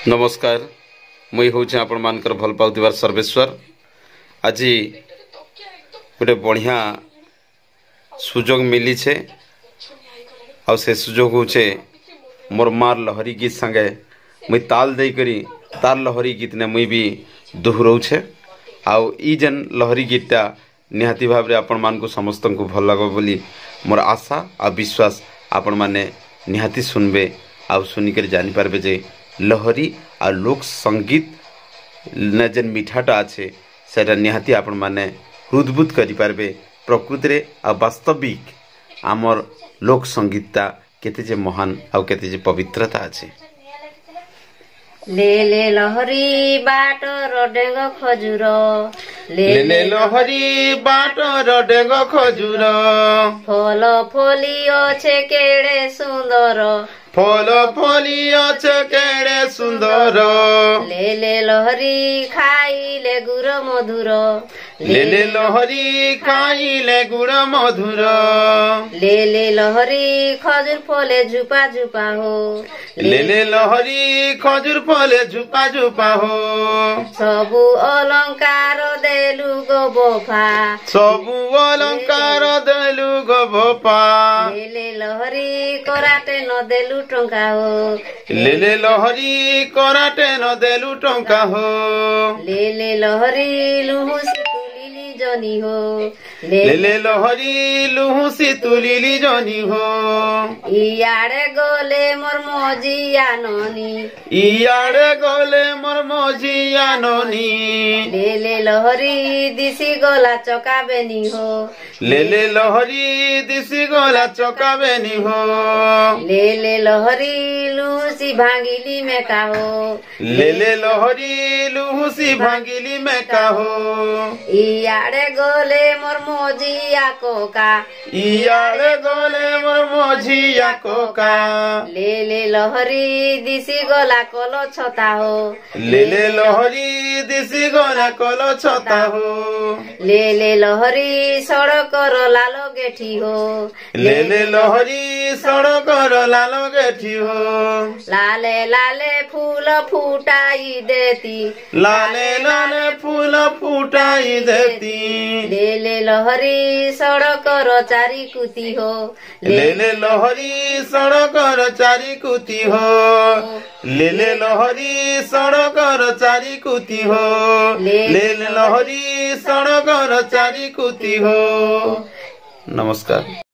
नमस्कार मुई हूँ आपण मानकर भल पाउथिबार सर्वेश्वर। आज गोटे बढ़िया सुजोग मिली छे आ से सुजोग होचे मोर मार लहरी गीत संगे मुई ताल दे करी तार लहरी गीत ने मुई भी दोहराऊ छे। आउ ई जेन लहरी गीतटा निहाती भाव रे आपण मान को समस्त को भल लागो बोली मोर आशा आ विश्वास आपण माने निहाती सुनबे आ सुनिकर जानी पारबे जे लहरी आ लोक संगीत न जेन मिठाटा आछे सेटा निहाती आपण माने हृदबुद्ध करि पारबे। प्रकृति रे आ वास्तविक आमर लोक संगीतता केते जे महान आ केते जे पवित्रता आछे। ले ले लहरी बाटर डेंग खजूर ले ले लहरी बाटर डेंग खजूर फल फली अच्छे केड़े सुंदर फल फली अच्छे केड़े सुंदर ले ले लहरी खाइले गुड़ मधुर ले ले लहरी खाइले गुड़ मधुर ले ले लहरी खजूर फले झुपा झुपा हो ले ले लहरी खजूर फले झुपा झुपा हो सबु अलंकार देलु गो बोफा सबु अलंकार देलु गो बोफा ले ले लहरी कराटे न देलु टंका हो ले ले लहरी कराटे न देलु टंका हो ले ले लहरी लुहुसी तुलिली जनी हो ले ले लहरी लुहुसी तुलिली जनी हो इयाड़े गोले मोर मजिया ननी इयाड़े गोले मोर मजिया ननी ले ले लहरी दिसी गोला चकाबेनी हो ले ले लहरी दिसी गोला चकाबेनी हो ले ले लहरी लुहुसी भांगिली में का हो ले ले लहरी लुहुसी भांगिली में का हो इयाड़े गोले मोर मजिया कोका इयाड़े गोले मोर मजिया कोका ले ले लहरी दिसी गोला कलो छता हो ले ले लहरी दिसी गोला कलो छता हो ले ले लहरी सड़क रो लालो गेठी हो ले ले लहरी सड़क रो लालो गेठी हो लाले लाले फूल फूटाई देती लाले लाले फूल फूटाई देती ले ले लहरी सड़क रो चारी कुती हो ले ले लहरी सड़क रो चारी कुती हो ले ले लहरी सड़क रो चारी कुती हो ले ले लहरी सड़क रो चारी कुती हो। नमस्कार।